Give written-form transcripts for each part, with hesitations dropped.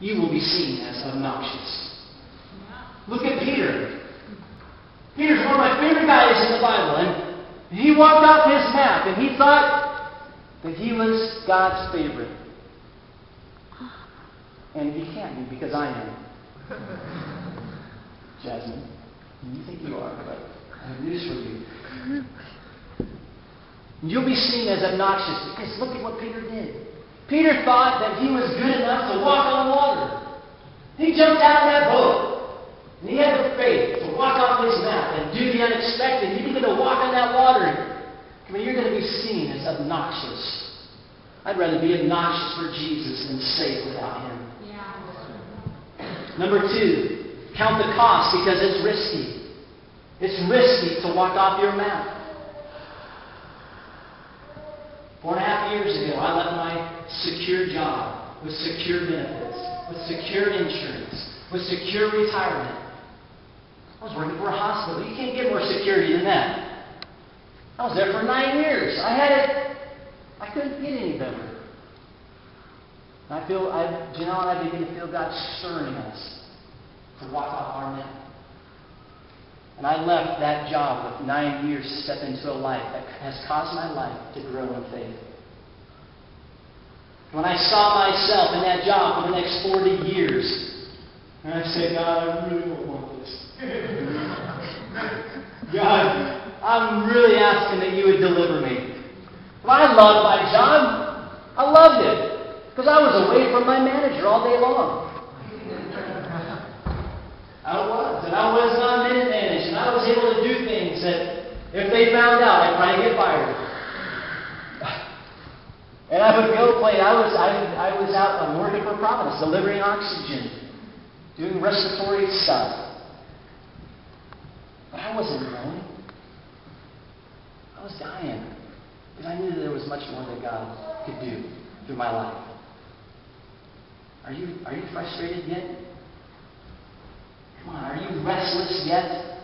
you will be seen as obnoxious. Look at Peter. Peter's one of my favorite guys in the Bible, and he walked off his map, and he thought that he was God's favorite. And he can't be, because I am. Jasmine, you think you are, but I have news for you. You'll be seen as obnoxious, because look at what Peter did. Peter thought that he was good enough to walk on water. He jumped out of that boat, and he had the faith to walk off his map and do the unexpected. He began to walk on that water. I mean, you're going to be seen as obnoxious. I'd rather be obnoxious for Jesus than safe without Him. Number 2, count the cost, because it's risky. It's risky to walk off your map. 4.5 years ago, I left my secure job with secure benefits, with secure insurance, with secure retirement. I was working for a hospital. You can't get more security than that. I was there for 9 years. I couldn't get any better. Janelle and I begin to feel God stirring us to walk off our map. And I left that job with 9 years to step into a life that has caused my life to grow in faith. When I saw myself in that job for the next 40 years, and I said, God, I really don't want this. God, I'm really asking that you would deliver me. Well, I loved my job. I loved it. Because I was away from my manager all day long. And I was not minute managed, and I was able to do things that if they found out, I'd probably get fired. And I would go play. I was out working for Providence, delivering oxygen, doing respiratory stuff. But I wasn't growing. I was dying. But I knew that there was much more that God could do through my life. Are you frustrated yet? Come on, are you restless yet?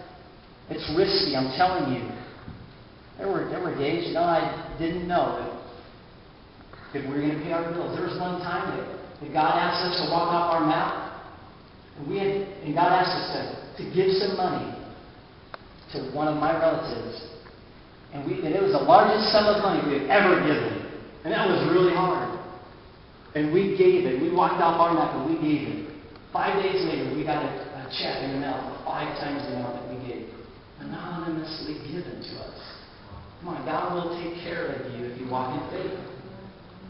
It's risky, I'm telling you. There were days, I didn't know that we were going to pay our bills. There was one time that God asked us to walk off our map, and God asked us to give some money to one of my relatives, and it was the largest sum of money we had ever given, and that was really hard. And we gave it. We walked off our map and we gave it. 5 days later, we got a check in the mail for 5 times the amount that we gave. Anonymously given to us. Come on, God will take care of you if you walk in faith.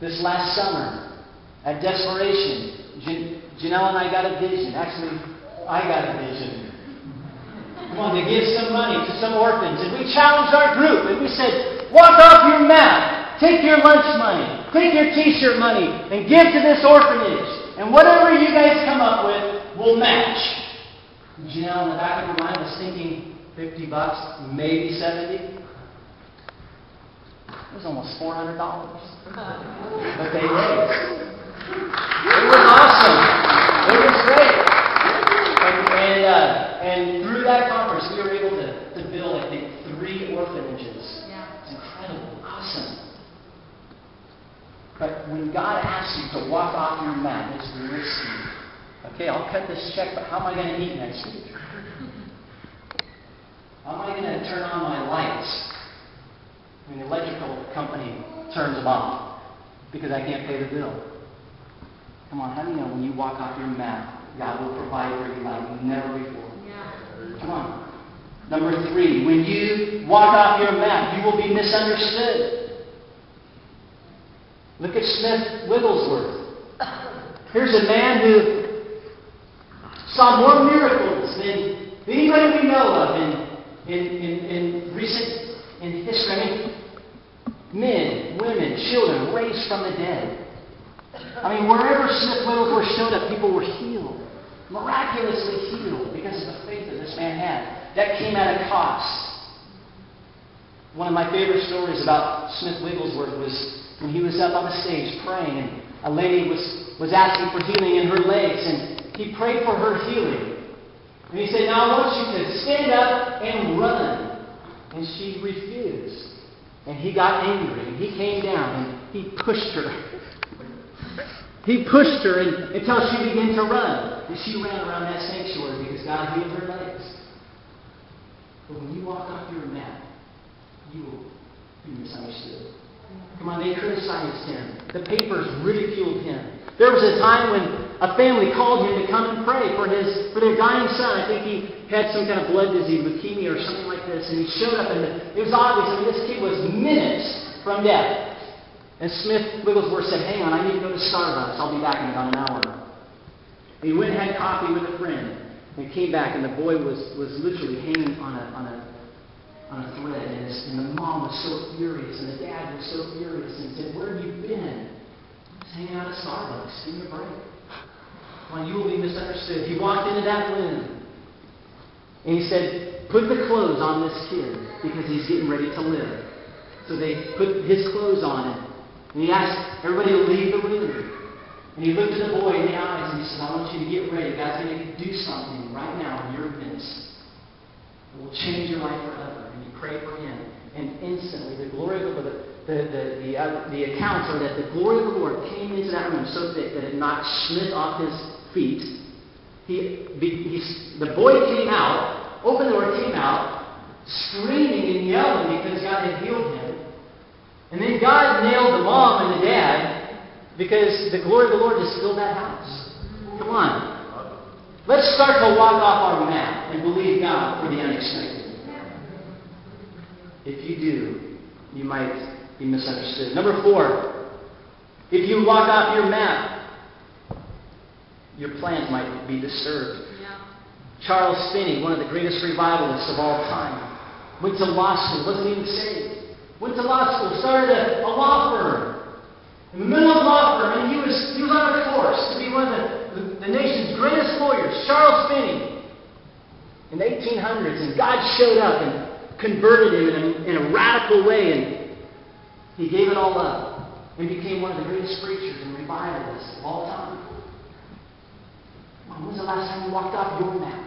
This last summer, at Desperation, Janelle and I got a vision. Actually, I got a vision. Come on, to give some money to some orphans. And we challenged our group and we said, walk off your map. Take your lunch money, take your t-shirt money, and give to this orphanage. And whatever you guys come up with, we'll match. Janelle, in the back of her mind, was thinking $50, maybe $70. It was almost $400. But they raised. It was awesome. It was great. And through that conference, we were able to build, I think, 3 orphanages. It's incredible. Awesome. But when God asks you to walk off your map, it's risky. Okay, I'll cut this check, but how am I going to eat next week? How am I going to turn on my lights when the electrical company turns them off because I can't pay the bill? Come on, how do you know when you walk off your map, God will provide for you like never before? Come on. Number 3, when you walk off your map, you will be misunderstood. Look at Smith Wigglesworth. Here's a man who saw more miracles than anybody we know of in history. I mean, men, women, children raised from the dead. I mean, wherever Smith Wigglesworth showed up, people were healed. Miraculously healed because of the faith that this man had. That came at a cost. One of my favorite stories about Smith Wigglesworth was when he was up on the stage praying, and a lady was asking for healing in her legs, and he prayed for her healing. And he said, now I want you to stand up and run. And she refused. And he got angry, and he came down, and he pushed her. He pushed her until she began to run. And she ran around that sanctuary because God healed her legs. But when you walk off your mat, you will be misunderstood. Come on, they criticized him. The papers ridiculed him. There was a time when a family called him to come and pray for their dying son. I think he had some kind of blood disease, leukemia or something like this. And he showed up, and it was obvious. I mean, this kid was minutes from death. And Smith Wigglesworth said, "Hang on, I need to go to Starbucks. I'll be back in about an hour." And he went and had coffee with a friend. And came back, and the boy was literally hanging on a thread. And the mom was so furious, and the dad was so furious, and said, "Where have you been?" "Just hanging out at Starbucks. Give me a break." Well, you will be misunderstood. He walked into that room, and he said, "Put the clothes on this kid, because he's getting ready to live." So they put his clothes on him. And he asked everybody to leave the room. And he looked at the boy in the eyes and he said, "I want you to get ready. God's going to do something right now in your midst. It will change your life forever." And he prayed for him. And instantly, the glory of the accounts are that the glory of the Lord came into that room so thick that it knocked Smith off his feet. The boy came out, opened the door, came out, screaming and yelling because God had healed him. And then God nailed the mom and the dad because the glory of the Lord just filled that house. Come on. Let's start to walk off our mat and believe God for the unexpected. If you do, you might be misunderstood. Number 4, if you walk off your mat, your plans might be disturbed. Yeah. Charles Finney, one of the greatest revivalists of all time, went to law school, wasn't even saved. Went to law school, started a law firm. In the middle of law firm, and he was on a course to be one of the nation's greatest lawyers, Charles Finney, in the 1800s. And God showed up and converted him in a radical way, and he gave it all up and became one of the greatest preachers and revivalists of all time. When was the last time you walked off your mat?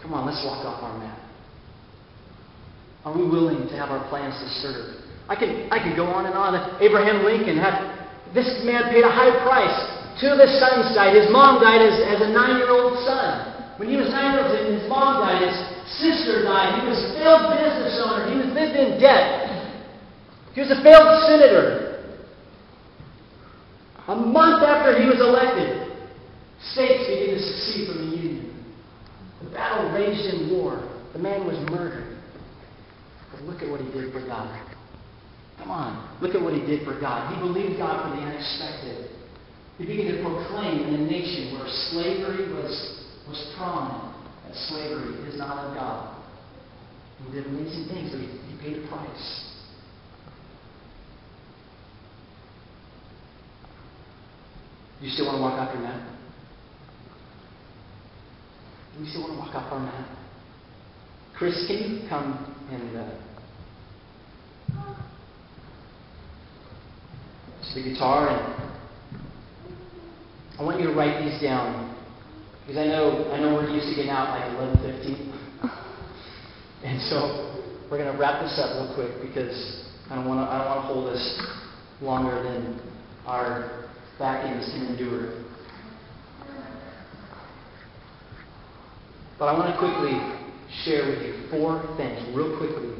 Come on, let's walk off our mat. Are we willing to have our plans disturbed? I could go on and on. Abraham Lincoln this man paid a high price. 2 of his sons died. His mom died as a 9-year-old son. When he was 9 years old, his mom died. His sister died. He was a failed business owner. He was lived in debt. He was a failed senator. A month after he was elected, states began to secede from the Union. The battle raged in war. The man was murdered. But look at what he did for God. Come on. Look at what he did for God. He believed God for the unexpected. He began to proclaim in a nation where slavery was prominent, that slavery is not of God. He did amazing things, so he paid a price. Do you still want to walk off your mat? Do we still want to walk off our mat? Chris, can you come and the guitar, and I want you to write these down because I know we're used to getting out like 11:15, and so we're going to wrap this up real quick because I don't want to hold us longer than our back ends can endure. But I want to quickly share with you 4 things, real quickly.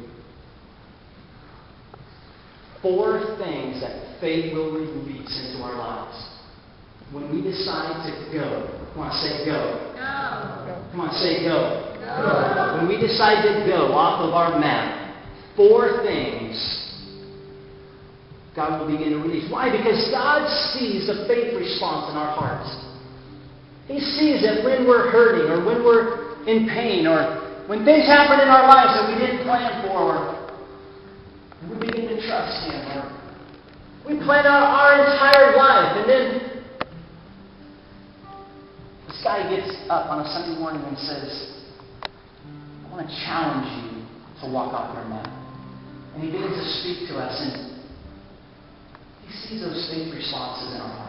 4 things that faith will release into our lives. When we decide to go. Come on, say go. Go. Come on, say go. Go. When we decide to go off of our mat, 4 things God will begin to release. Why? Because God sees the faith response in our hearts. He sees it when we're hurting or when we're in pain or when things happen in our lives that we didn't plan for. And we begin to trust Him. Or we plan out our entire life, and then this guy gets up on a Sunday morning and says, I want to challenge you to walk off your mat. And he begins to speak to us, and he sees those faith responses in our hearts.